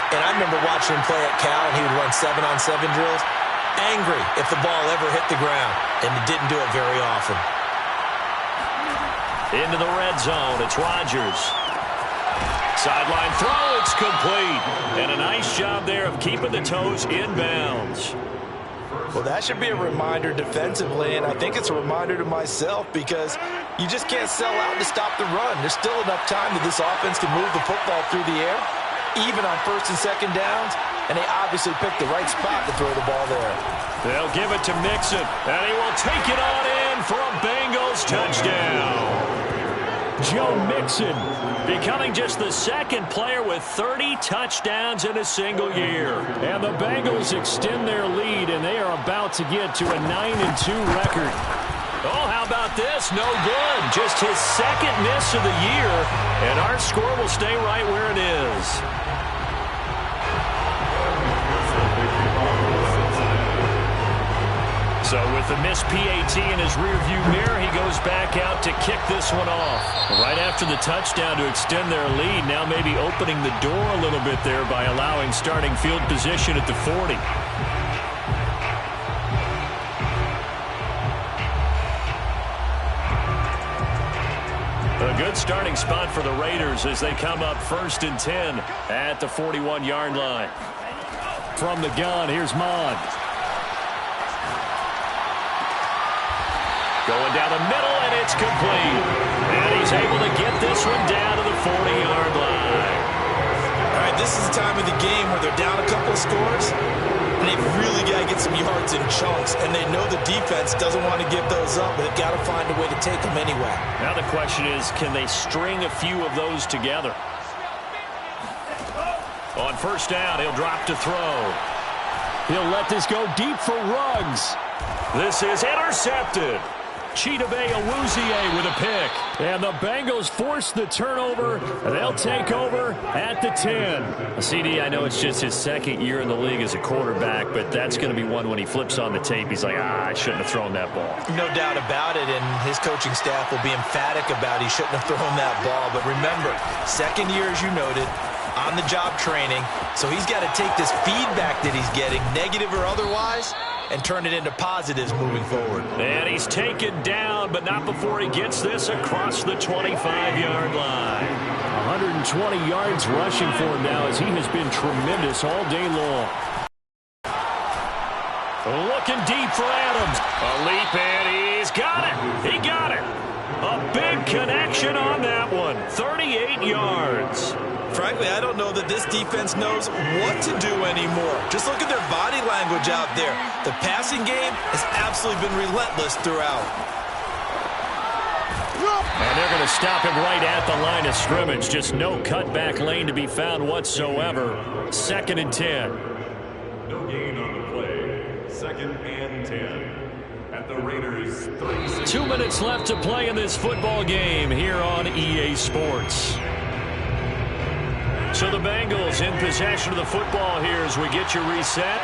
And I remember watching him play at Cal, and he would run 7-on-7 drills. Angry if the ball ever hit the ground, and he didn't do it very often. Into the red zone, it's Rodgers. Sideline throw, it's complete. And a nice job there of keeping the toes in bounds. Well, that should be a reminder defensively, and I think it's a reminder to myself because you just can't sell out to stop the run. There's still enough time that this offense can move the football through the air, even on first and second downs, and they obviously picked the right spot to throw the ball there. They'll give it to Mixon, and he will take it on in for a Bengals touchdown. Joe Mixon becoming just the second player with 30 touchdowns in a single year. And the Bengals extend their lead, and they are about to get to a 9-2 record. Oh, how about this? No good. Just his second miss of the year, and our score will stay right where it is. So with the missed PAT in his rearview mirror, he goes back out to kick this one off. Right after the touchdown to extend their lead, now maybe opening the door a little bit there by allowing starting field position at the 40. A good starting spot for the Raiders as they come up 1st and 10 at the 41-yard line. From the gun, here's Mond. Going down the middle, and it's complete. And he's able to get this one down to the 40-yard line. All right, this is the time of the game where they're down a couple of scores, and they've really got to get some yards in chunks, and they know the defense doesn't want to give those up, but they've got to find a way to take them anyway. Now the question is, can they string a few of those together? On 1st down, he'll drop to throw. He'll let this go deep for Ruggs. This is intercepted. Chidobe Awuzie with a pick. And the Bengals force the turnover. They'll take over at the 10. CD, I know it's just his 2nd year in the league as a quarterback, but that's going to be one when he flips on the tape. He's like, I shouldn't have thrown that ball. No doubt about it, and his coaching staff will be emphatic about he shouldn't have thrown that ball. But remember, 2nd year, as you noted, on-the-job training. So he's got to take this feedback that he's getting, negative or otherwise, and turn it into positives moving forward. And he's taken down, but not before he gets this across the 25-yard line. 120 yards rushing for him now as he has been tremendous all day long. Looking deep for Adams. A leap, and he's got it. He got it. A big connection on that one. 38 yards. Frankly, I don't know that this defense knows what to do anymore. Just look at their body language out there. The passing game has absolutely been relentless throughout. And they're going to stop him right at the line of scrimmage. Just no cutback lane to be found whatsoever. 2nd and 10. No gain on the play. 2nd and 10. At the Raiders' 36. 2 minutes left to play in this football game here on EA Sports. So the Bengals in possession of the football here as we get you reset.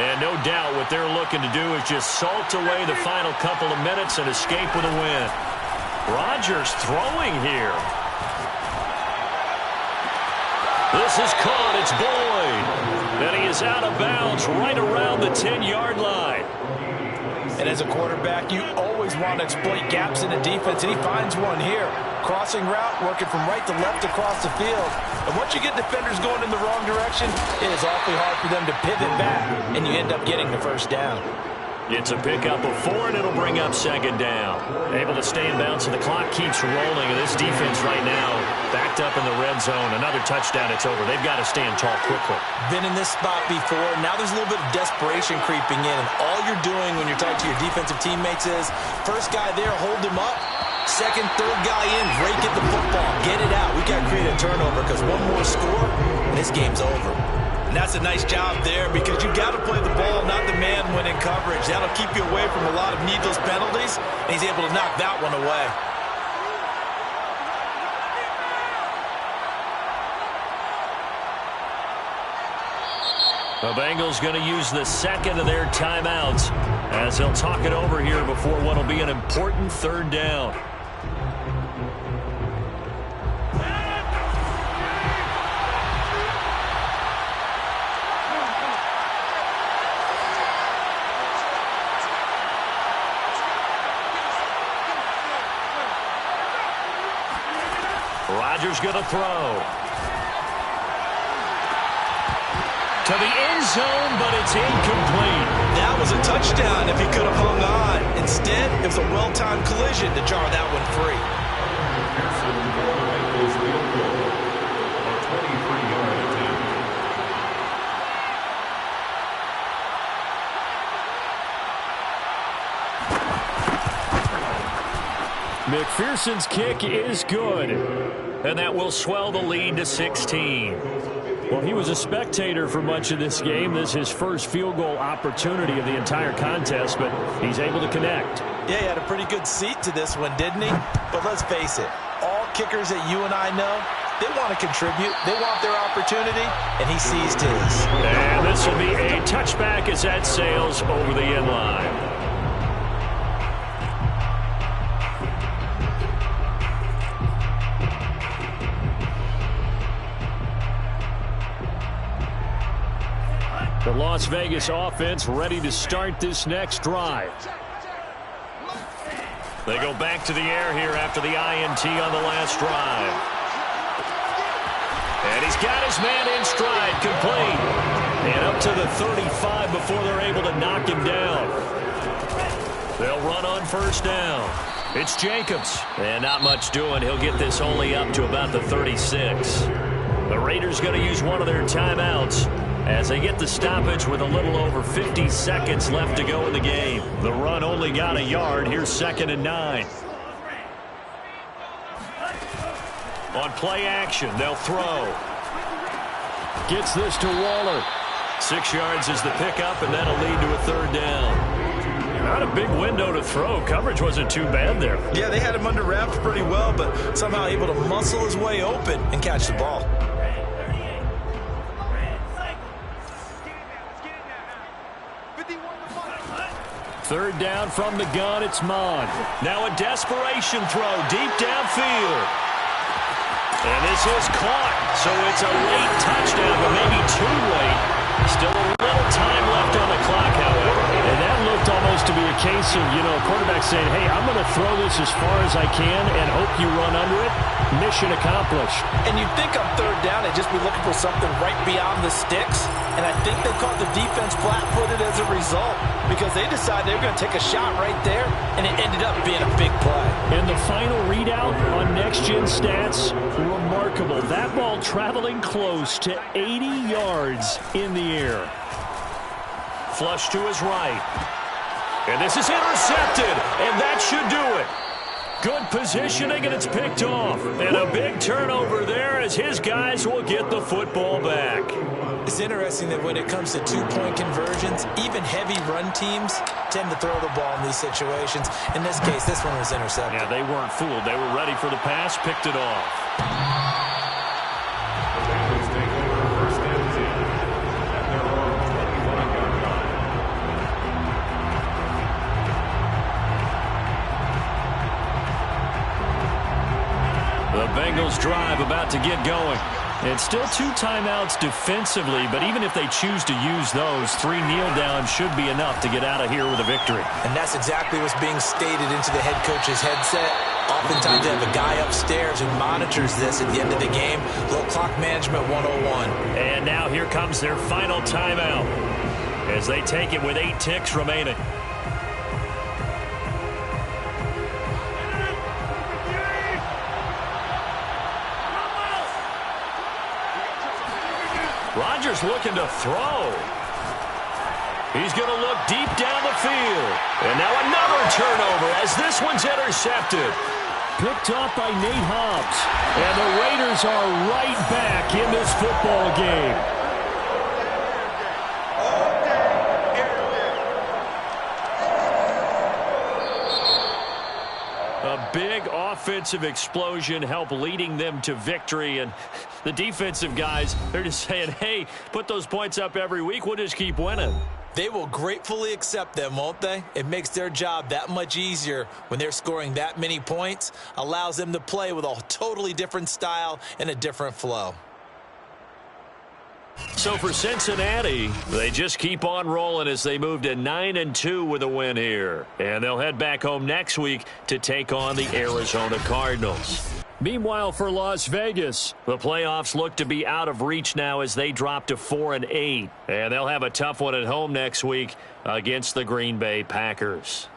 And no doubt what they're looking to do is just salt away the final couple of minutes and escape with a win. Rodgers throwing here. This is caught. It's Boyd. And he is out of bounds right around the 10-yard line. And as a quarterback, you always want to exploit gaps in the defense, and he finds one here. Crossing route, working from right to left across the field. And once you get defenders going in the wrong direction, it is awfully hard for them to pivot back, and you end up getting the 1st down. It's a pickup of 4, and it'll bring up 2nd down. Able to stay in bounds, and the clock keeps rolling. And this defense right now, backed up in the red zone. Another touchdown, it's over. They've got to stand tall quickly. Been in this spot before. Now there's a little bit of desperation creeping in. And all you're doing when you're talking to your defensive teammates is, first guy there, hold him up. 2nd, 3rd guy in, rake at the football. Get it out. We've got to create a turnover because one more score, and this game's over. And that's a nice job there because you've got to play the ball, not the man when in coverage. That'll keep you away from a lot of needless penalties, and he's able to knock that one away. The Bengals going to use the 2nd of their timeouts as they'll talk it over here before what will be an important 3rd down. Rodgers going to throw. To the end zone, but it's incomplete. That was a touchdown if he could have hung on. Instead, it was a well-timed collision to jar that one free. McPherson's kick is good, and that will swell the lead to 16. Well, he was a spectator for much of this game. This is his first field goal opportunity of the entire contest, but he's able to connect. Yeah, he had a pretty good seat to this one, didn't he? But let's face it, all kickers that you and I know, they want to contribute. They want their opportunity, and he seized his. And this will be a touchback as that sails over the end line. The Las Vegas offense ready to start this next drive. They go back to the air here after the INT on the last drive. And he's got his man in stride, complete. And up to the 35 before they're able to knock him down. They'll run on first down. It's Jacobs. And not much doing. He'll get this only up to about the 36. The Raiders going to use one of their timeouts as they get the stoppage with a little over 50 seconds left to go in the game. The run only got a yard. Here's 2nd and 9. On play action, they'll throw. Gets this to Waller. 6 yards is the pickup, and that'll lead to a 3rd down. Not a big window to throw. Coverage wasn't too bad there. Yeah, they had him under wraps pretty well, but somehow able to muscle his way open and catch the ball. Third down from the gun, it's Mon. Now a desperation throw deep downfield. And this is caught, so it's a late touchdown, but maybe too late. Still a little time left on the clock, however. And that looked almost to be a case of, a quarterback saying, hey, I'm going to throw this as far as I can and hope you run under it. Mission accomplished. And you'd think on 3rd down, they'd just be looking for something right beyond the sticks. And I think they caught the defense flat-footed as a result because they decided they were going to take a shot right there, and it ended up being a big play. And the final readout on next-gen stats, remarkable. That ball traveling close to 80 yards in the air. Flush to his right. And this is intercepted, and that should do it. Good positioning, and it's picked off. And a big turnover there as his guys will get the football back. It's interesting that when it comes to two-point conversions, even heavy run teams tend to throw the ball in these situations. In this case, this one was intercepted. Yeah, they weren't fooled. They were ready for the pass, picked it off. The Bengals take over 1st and 10 at their own 25-yard line. The Bengals drive about to get going. It's still 2 timeouts defensively, but even if they choose to use those, 3 kneel downs should be enough to get out of here with a victory. And that's exactly what's being stated into the head coach's headset. Oftentimes they have a guy upstairs who monitors this at the end of the game. Little clock management 101. And now here comes their final timeout as they take it with 8 ticks remaining. Rodgers looking to throw. He's going to look deep down the field. And now another turnover as this one's intercepted. Picked off by Nate Hobbs. And the Raiders are right back in this football game. A big offensive explosion helped leading them to victory. And the defensive guys, they're just saying, hey, put those points up every week. We'll just keep winning. They will gratefully accept them, won't they? It makes their job that much easier when they're scoring that many points. Allows them to play with a totally different style and a different flow. So for Cincinnati, they just keep on rolling as they move to 9-2 with a win here. And they'll head back home next week to take on the Arizona Cardinals. Meanwhile, for Las Vegas, the playoffs look to be out of reach now as they drop to 4-8. And they'll have a tough one at home next week against the Green Bay Packers.